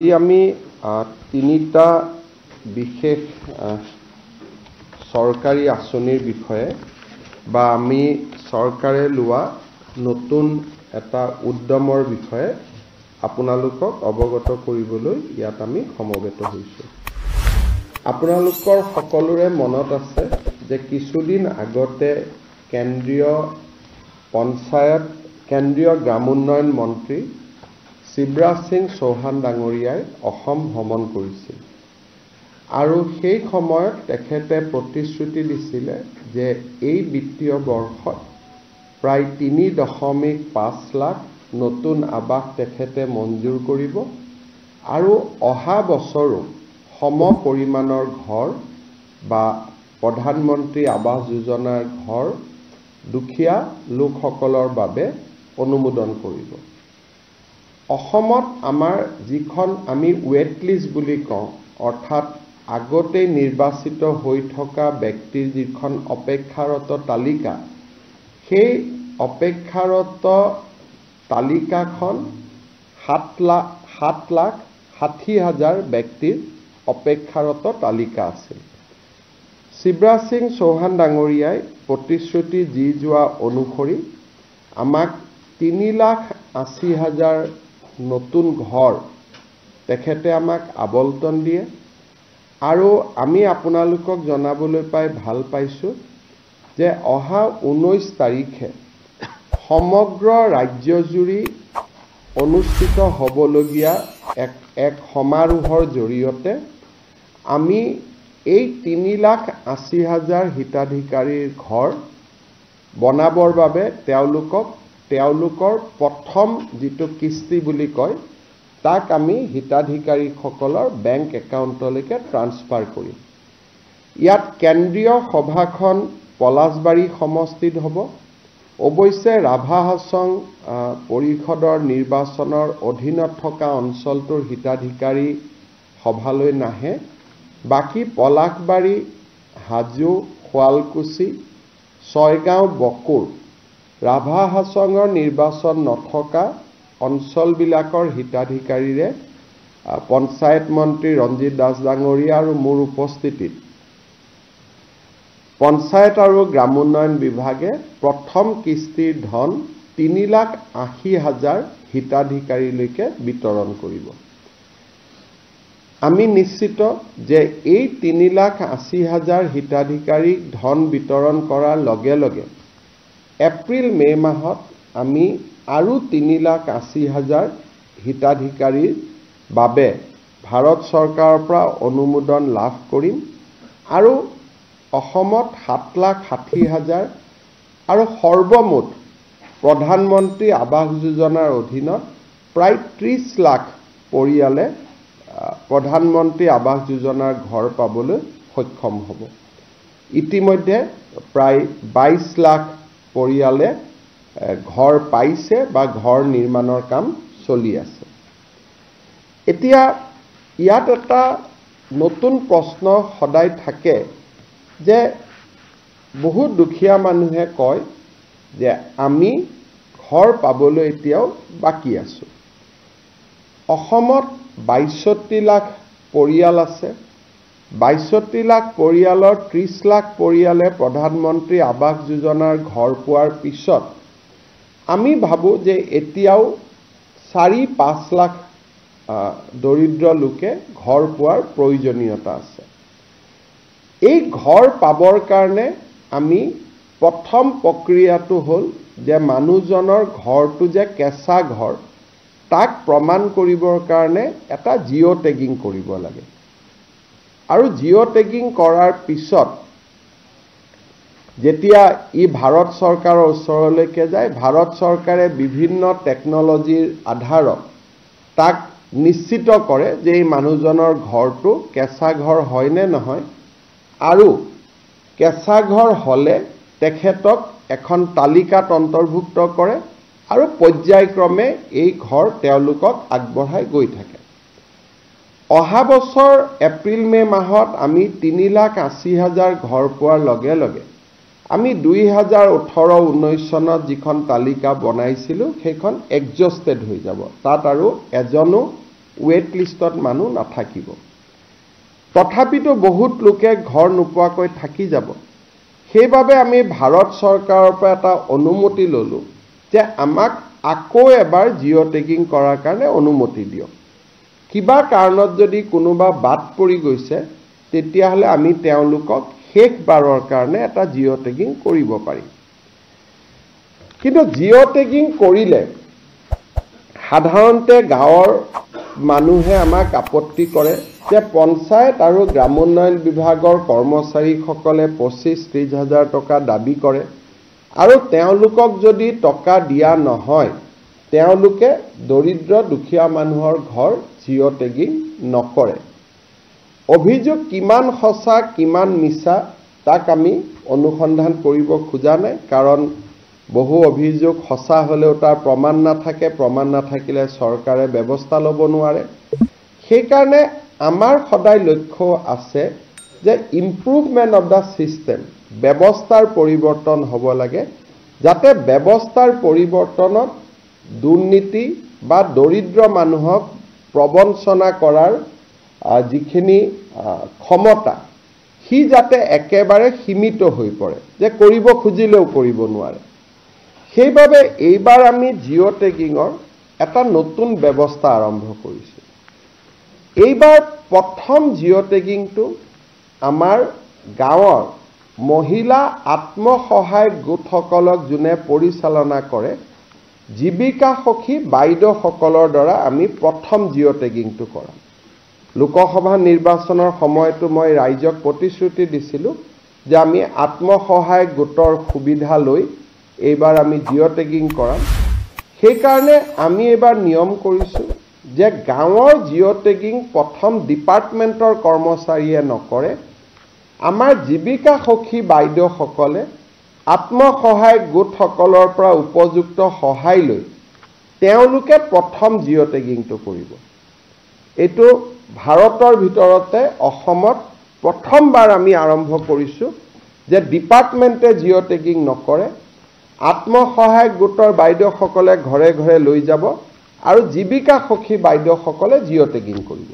আমি তিনিটা বিশেষ সৰকাৰি আঁচনিৰ বিষয়ে বা আমি সৰকাৰে লোৱা নতুন এটা উদ্যমৰ বিষয়ে আপোনালোকক অৱগত কৰিবলৈ ইয়াত আমি সমবেত হৈছো। আপোনালোকৰ সকলোৰে মনত আছে যে কিছুদিন আগতে কেন্দ্ৰীয় গ্ৰাম উন্নয়ন মন্ত্ৰী শিৱৰাজ সিং চৌহান ডাঙৰীয়াই অসম ভ্ৰমণ কৰিছিল আৰু সেই সময়ত তেখেতে প্ৰতিশ্ৰুতি দিছিল যে এই বিত্তীয় বৰ্ষত প্ৰায় 3.5 লাখ নতুন আৱাস তেখেতে মঞ্জুৰ কৰিব আৰু অহা বছৰো সম পৰিমাণৰ ঘৰ বা প্ৰধানমন্ত্ৰী আৱাস যোজনাৰ ঘৰ দুখীয়া লোকসকলৰ বাবে অনুমোদন কৰিব। অসমত আমাৰ যিখন আমি ৱেট লিষ্ট বুলি কওঁ, অৰ্থাৎ আগতে নিৰ্বাচিত হৈ থকা ব্যক্তিৰ যিখন অপেক্ষাৰত তালিকা, সেই অপেক্ষাৰত তালিকাখন 7,60,000 ব্যক্তিৰ অপেক্ষাৰত তালিকা আছিল। শিৱৰাজ সিং চৌহান ডাঙৰীয়াই প্ৰতিশ্ৰুতি দি যোৱা অনুসৰি আমাক 3,80,000 নতুন ঘৰ তেখেতে আমাক আবণ্টন দিয়ে আৰু আমি আপোনালোকক জনাবলৈ পাই ভাল পাইছোঁ যে অহা 19 তাৰিখে সমগ্ৰ ৰাজ্যজুৰি অনুষ্ঠিত হ'বলগীয়া এক সমাৰোহৰ জৰিয়তে আমি এই 3,80,000 হিতাধিকাৰীৰ ঘৰ বনাবৰ বাবে তেওঁলোকৰ প্ৰথম যিটো কিস্তি বুলি কয় তাক আমি হিতাধিকাৰীসকলৰ বেংক একাউণ্টলৈকে ট্ৰান্সফাৰ কৰিম। ইয়াত কেন্দ্ৰীয় সভাখন পলাশবাৰী সমষ্টিত হ'ব। অৱশ্যে ৰাভা হাছং পৰিষদৰ নিৰ্বাচনৰ অধীনত থকা অঞ্চলটোৰ হিতাধিকাৰী সভালৈ নাহে। বাকী পলাশবাৰী, হাজো, শুৱালকুছি, ছয়গাঁও, বকুৰ, ৰাভা হাছঙৰ নিৰ্বাচন নথকা অঞ্চলবিলাকৰ হিতাধিকাৰীৰে পঞ্চায়ত মন্ত্ৰী ৰঞ্জিত দাস ডাঙৰীয়া আৰু মোৰ উপস্থিতিত পঞ্চায়ত আৰু গ্ৰাম উন্নয়ন বিভাগে প্ৰথম কিস্তিৰ ধন 3,80,000 হিতাধিকাৰীলৈকে বিতৰণ কৰিব। আমি নিশ্চিত যে এই 3,80,000 হিতাধিকাৰীক ধন বিতৰণ কৰাৰ লগে লগে এপ্ৰিল-মে মাহত আমি আৰু 3,80,000 হিতাধিকাৰীৰ বাবে ভাৰত চৰকাৰৰ পৰা অনুমোদন লাভ কৰিম আৰু অসমত 7,60,000 আৰু সৰ্বমুঠ প্ৰধানমন্ত্ৰী আৱাস যোজনাৰ অধীনত প্ৰায় 30 লাখ পৰিয়ালে প্ৰধানমন্ত্ৰী আৱাস যোজনাৰ ঘৰ পাবলৈ সক্ষম হ'ব। ইতিমধ্যে প্ৰায় 22 লাখ পৰিয়ালে ঘৰ পাইছে বা ঘৰ নিৰ্মাণৰ কাম চলি আছে। এতিয়া ইয়াত এটা নতুন প্ৰশ্ন সদায় থাকে যে বহুত দুখীয়া মানুহে কয় যে আমি ঘৰ পাবলৈ এতিয়াও বাকী আছো। অসমত 62 লাখ পৰিয়াল আছে। 62 লাখ পৰিয়ালৰ 30 লাখ পৰিয়ালে প্ৰধানমন্ত্ৰী আৱাস যোজনাৰ ঘৰ পোৱাৰ পিছত আমি ভাবো যে এতিয়াও 4-5 লাখ দৰিদ্ৰ লোকে ঘৰ পোৱাৰ প্ৰয়োজনীয়তা আছে। এই ঘৰ পাবৰ কাৰণে আমি প্ৰথম প্ৰক্ৰিয়াটো হ'ল যে মানুহজনৰ ঘৰটো যে কেঁচা ঘৰ তাক প্ৰমাণ কৰিবৰ কাৰণে এটা জিঅ' টেগিং কৰিব লাগে আৰু জিঅ' টেগিং কৰাৰ পিছত যেতিয়া ই ভাৰত চৰকাৰৰ ওচৰলৈকে যায়, ভাৰত চৰকাৰে বিভিন্ন টেকনলজিৰ আধাৰত তাক নিশ্চিত কৰে যে এই মানুহজনৰ ঘৰটো কেঁচা ঘৰ হয় নে নহয় আৰু কেঁচা ঘৰ হ'লে তেখেতক এখন তালিকাত অন্তৰ্ভুক্ত কৰে আৰু পৰ্যায়ক্ৰমে এই ঘৰ তেওঁলোকক আগবঢ়াই গৈ থাকে। অহা বছৰ এপ্ৰিল-মে মাহত আমি 3,80,000 ঘৰ পোৱাৰ লগে লগে আমি 2018-19 চনত যিখন তালিকা বনাইছিলোঁ সেইখন এডজাষ্টেড হৈ যাব। তাত আৰু এজনো ৱেট লিষ্টত মানুহ নাথাকিব তথাপিতো বহুত লোকে ঘৰ নোপোৱাকৈ থাকি যাব সেইবাবে আমি ভাৰত চৰকাৰৰ পৰা এটা অনুমতি ললো যে আমাক আকৌ এবাৰ জিঅ' টেগিং কৰাৰ কাৰণে অনুমতি দিয়ক কিবা কাৰণত যদি কোনোবা বাদ পৰি গৈছে তেতিয়াহ'লে আমি তেওঁলোকক শেষবাৰৰ কাৰণে এটা জিঅ' টেগিং কৰিব পাৰিম কিন্তু জিঅ' টেগিং কৰিলে সাধাৰণতে গাঁৱৰ মানুহে আমাক আপত্তি কৰে যে পঞ্চায়ত আৰু গ্ৰামোন্নয়ন বিভাগৰ কৰ্মচাৰীসকলে 25-30 হাজাৰ টকা দাবী কৰে আৰু তেওঁলোকক যদি টকা দিয়া নহয় তেওঁলোকে দৰিদ্ৰ দুখীয়া মানুহৰ ঘৰ জিঅ' টেগিং নকৰে অভিযোগ কিমান সঁচা কিমান মিছা তাক আমি অনুসন্ধান কৰিব খোজা নাই কাৰণ বহু অভিযোগ সঁচা হলেও তাৰ প্ৰমাণ নাথাকে প্ৰমাণ নাথাকিলে চৰকাৰে ব্যৱস্থা ল'ব নোৱাৰে সেইকাৰণে আমাৰ সদায় লক্ষ্য আছে যে ইমপ্ৰুভমেন্ট অফ দা সিস্টেম ব্যৱস্থাৰ পৰিৱৰ্তন হ'ব লাগে যাতে ব্যৱস্থাৰ পৰিৱৰ্তনত দুৰ্নীতি বা দৰিদ্ৰ মানুহক প্ৰবঞ্চনা কৰাৰ যিখিনি ক্ষমতা সি যাতে একেবাৰে সীমিত হৈ পৰে যে কৰিব খুজিলেও কৰিব নোৱাৰে সেইবাবে এইবাৰ আমি জিঅ' টেগিঙৰ এটা নতুন ব্যৱস্থা আৰম্ভ কৰিছোঁ এইবাৰ প্ৰথম জিঅ' টেগিংটো আমাৰ গাঁৱৰ মহিলা আত্মসহায়ক গোটসকলক যোনে পৰিচালনা কৰে জীৱিকা সখী বাইদেউসকলৰ দ্বাৰা আমি প্ৰথম জিঅ' টেগিংটো কৰাম লোকসভা নিৰ্বাচনৰ সময়তো মই ৰাইজক প্ৰতিশ্ৰুতি দিছিলোঁ যে আমি আত্মসহায়ক গোটৰ সুবিধা লৈ এইবাৰ আমি জিঅ' টেগিং কৰাম সেইকাৰণে আমি এইবাৰ নিয়ম কৰিছোঁ যে গাঁৱৰ জিঅ' টেগিং প্ৰথম ডিপাৰ্টমেণ্টৰ কৰ্মচাৰীয়ে নকৰে আমাৰ জীৱিকা সখী বাইদেউসকলে আত্মসহায়ক গোটসকলৰ পৰা উপযুক্ত সহায় লৈ তেওঁলোকে প্ৰথম জিঅ' টেগিংটো কৰিব এইটো ভাৰতৰ ভিতৰতে অসমত প্ৰথমবাৰ আমি আৰম্ভ কৰিছোঁ যে ডিপাৰ্টমেণ্টে জিঅ' টেগিং নকৰে আত্মসহায়ক গোটৰ বাইদেউসকলে ঘৰে ঘৰে লৈ যাব আৰু জীৱিকা সখী বাইদেউসকলে জিঅ' টেগিং কৰিব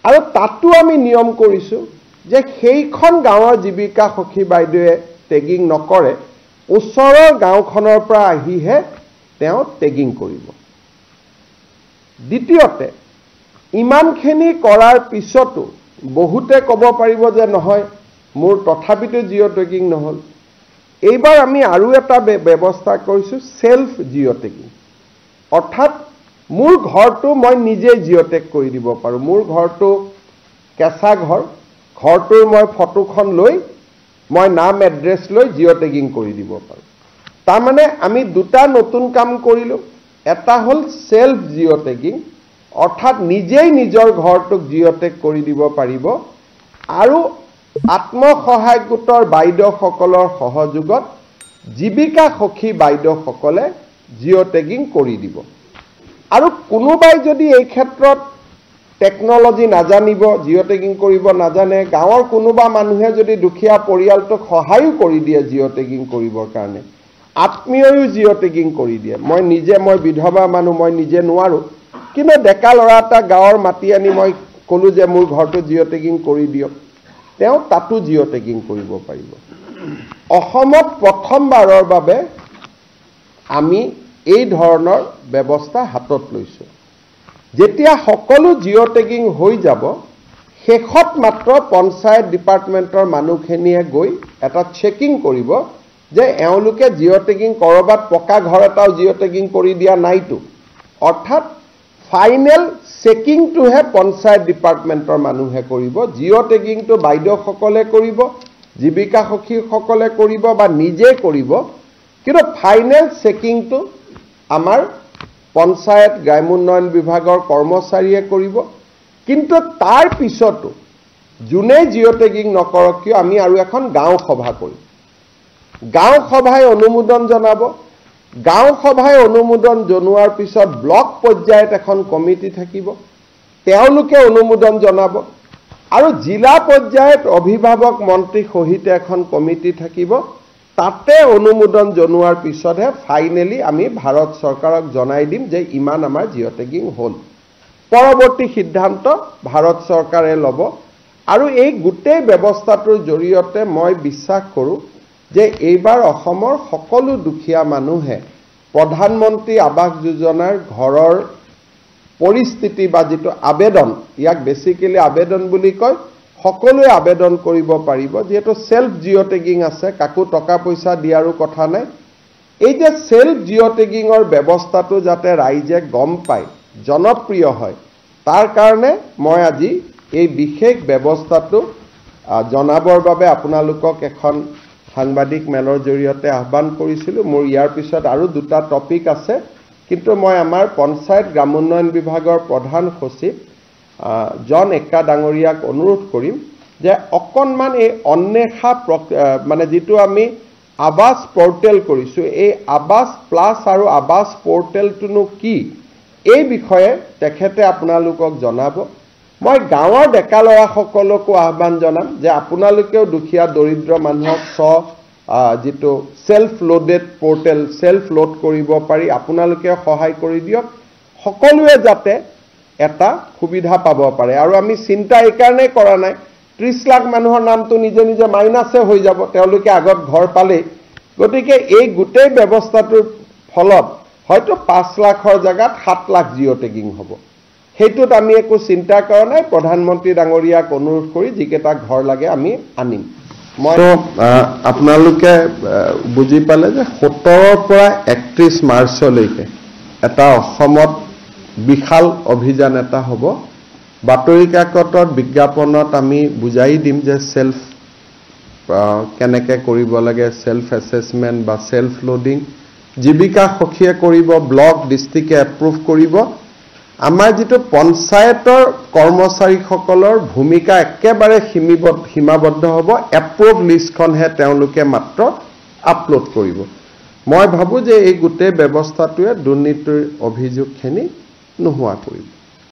আৰু তাতো আমি নিয়ম কৰিছোঁ যে সেইখন গাঁৱৰ জীৱিকা সখী বাইদেৱে টেগিং নকৰে ওচৰৰ গাঁওখনৰ পৰা আহিহে তেওঁ টেগিং কৰিব দ্বিতীয়তে ইমানখিনি কৰাৰ পিছতো বহুতে ক'ব পাৰিব যে নহয় মোৰ তথাপিতো জিঅ' টেগিং নহ'ল এইবাৰ আমি আৰু এটা ব্যৱস্থা কৰিছোঁ সেলফ জিঅ' টেগিং অৰ্থাৎ মোৰ ঘৰটো মই নিজে জিঅ' টেগ কৰি দিব পাৰোঁ মোৰ ঘৰটো কেঁচা ঘৰটোৰ মই ফটোখন লৈ মই নাম এড্ৰেছ লৈ জিঅ' টেগিং কৰি দিব পাৰোঁ তাৰমানে আমি দুটা নতুন কাম কৰিলোঁ এটা হ'ল সেলফ জিঅ' টেগিং অৰ্থাৎ নিজেই নিজৰ ঘৰটোক জিঅ' টেগ কৰি দিব পাৰিব আৰু আত্মসহায়ক গোটৰ বাইদেউসকলৰ সহযোগত জীৱিকা সখী বাইদেউসকলে জিঅ' টেগিং কৰি দিব আৰু কোনোবাই যদি এই ক্ষেত্ৰত টেকনলজি নাজানিব জিঅ' টেগিং কৰিব নাজানে গাঁৱৰ কোনোবা মানুহে যদি দুখীয়া পৰিয়ালটোক সহায়ো কৰি দিয়ে জিঅ' টেগিং কৰিবৰ কাৰণে আত্মীয়ও জিঅ' টেগিং কৰি দিয়ে মই বিধৱা মানুহ মই নিজে নোৱাৰোঁ কিন্তু ডেকা ল'ৰা এটা গাঁৱৰ মাতি আনি মই ক'লো যে মোৰ ঘৰটো জিঅ' টেগিং কৰি দিয়ক তেওঁ তাতো জিঅ' টেগিং কৰিব পাৰিব অসমত প্ৰথমবাৰৰ বাবে আমি এই ধৰণৰ ব্যৱস্থা হাতত লৈছোঁ যেতিয়া সকলো জিঅ' টেগিং হৈ যাব শেষত মাত্ৰ পঞ্চায়ত ডিপাৰ্টমেণ্টৰ মানুহখিনিয়ে গৈ এটা চেকিং কৰিব যে এওঁলোকে জিঅ' টেগিং কৰবাত পকা ঘৰ এটাও জিঅ' টেগিং কৰি দিয়া নাইতো অৰ্থাৎ ফাইনেল চেকিংটোহে পঞ্চায়ত ডিপাৰ্টমেণ্টৰ মানুহে কৰিব জিঅ' টেগিংটো বাইদেউসকলে কৰিব জীৱিকা সখীসকলে কৰিব বা নিজে কৰিব কিন্তু ফাইনেল চেকিংটো আমাৰ পঞ্চায়ত গ্ৰামোন্নয়ন বিভাগৰ কৰ্মচাৰীয়ে কৰিব কিন্তু তাৰ পিছতো যোনে জিঅ' টেগিং নকৰক কিয় আমি আৰু এখন গাঁও সভা কৰিম গাঁও সভাই অনুমোদন জনাব গাঁও সভাই অনুমোদন জনোৱাৰ পিছত ব্লক পৰ্যায়ত এখন কমিটি থাকিব তেওঁলোকে অনুমোদন জনাব আৰু জিলা পৰ্যায়ত অভিভাৱক মন্ত্ৰী সহিতে এখন কমিটি থাকিব তাতে অনুমোদন জনোৱাৰ পিছতহে ফাইনেলি আমি ভাৰত চৰকাৰক জনাই দিম যে ইমান আমাৰ জিঅ' টেগিং হ'ল পৰৱৰ্তী সিদ্ধান্ত ভাৰত চৰকাৰে ল'ব আৰু এই গোটেই ব্যৱস্থাটোৰ জৰিয়তে মই বিশ্বাস কৰোঁ যে এইবাৰ অসমৰ সকলো দুখীয়া মানুহে প্ৰধানমন্ত্ৰী আৱাস যোজনাৰ ঘৰৰ পৰিস্থিতি বা যিটো আবেদন ইয়াক বেসিক্যালি আবেদন বুলি কয় সকলোৱে আবেদন কৰিব পাৰিব যেটো সেলফ জিঅ টেগিং আছে কাকো টকা পইচা দিয়াৰো কথা নাই এই যে সেলফ জিঅ টেগিংৰ ব্যৱস্থাটো যাতে ৰাইজে গম পায় জনপ্ৰিয় হয় তাৰ কাৰণে মই আজি এই বিশেষ ব্যৱস্থাটো জনাবৰ বাবে আপোনালোকক এখন সাংবাদিক মেলৰ জৰিয়তে আহ্বান কৰিছিলো মোৰ ইয়াৰ পিছত আৰু দুটা টপিক আছে কিন্তু মই আমাৰ পঞ্চায়ত গ্ৰামোন্নয়ন বিভাগৰ প্ৰধান সচিব জন এক্কা ডাঙৰীয়াক অনুৰোধ কৰিম যে অকনমান এই অন্বেষা মানে যেটো আমি আৱাস পোৰ্টেল কৰিছো এই আৱাস প্লাস আৰু আৱাস পোৰ্টেলটো কি এই বিষয়ে তেখেতে আপোনালোকক জনাব মই গাঁৱৰ ডেকা লৰা সকলকো আহ্বান জনাম যে আপোনালোকেও দুখীয়া দৰিদ্ৰ মানুহক যেটো self loaded portal self load কৰিব পাৰি আপোনালোকে সহায় কৰি দিয়ক সকলোৱে যাতে এটা সুবিধা পাব পাৰে আৰু আমি চিন্তা এই কাৰণে কৰা নাই 30 লাখ মানুহৰ নামটো নিজে নিজে মাইনাসে হৈ যাব তেওঁলোকে আগত ঘৰ পালে গতিকে এই গোটেই ব্যৱস্থাটোৰ ফলত হয়তো 5 লাখৰ জায়গাত 7 লাখ জিঅ টেগিং হ'ব হেতুত আমি একো চিন্তা কৰা নাই প্ৰধানমন্ত্ৰী ডাঙৰীয়াক অনুৰোধ কৰি যিকেটা ঘৰ লাগে আমি আনিম মই আপোনালোকে বুজি পালে যে 17 পৰা 31 মাৰ্চলৈকে এটা অসমত বিশাল অভিযান এটা হ'ব বাতৰি কাকতৰ বিজ্ঞাপনত আমি বুজাই দিম যে সেলফ কেনেকে কৰিব লাগে সেলফ অ্যাসেসমেন্ট বা সেলফ লোডিং জীৱিকা সখীয়ে কৰিব ব্লক ডিস্ট্ৰিক্টে এপ্ৰুভ কৰিব আমাৰ যেটো পঞ্চায়তৰ কৰ্মচাৰীসকলৰ ভূমিকা একেবাৰে সীমাবদ্ধ হ'ব এপ্ৰুভ লিষ্টখনহে তেওঁলোকে মাত্ৰ আপলোড কৰিব মই ভাবো যে এই গোটেই ব্যৱস্থাটোৱে দুৰ্নীতিৰ অভিযোগখিনি নোহোৱা কৰিব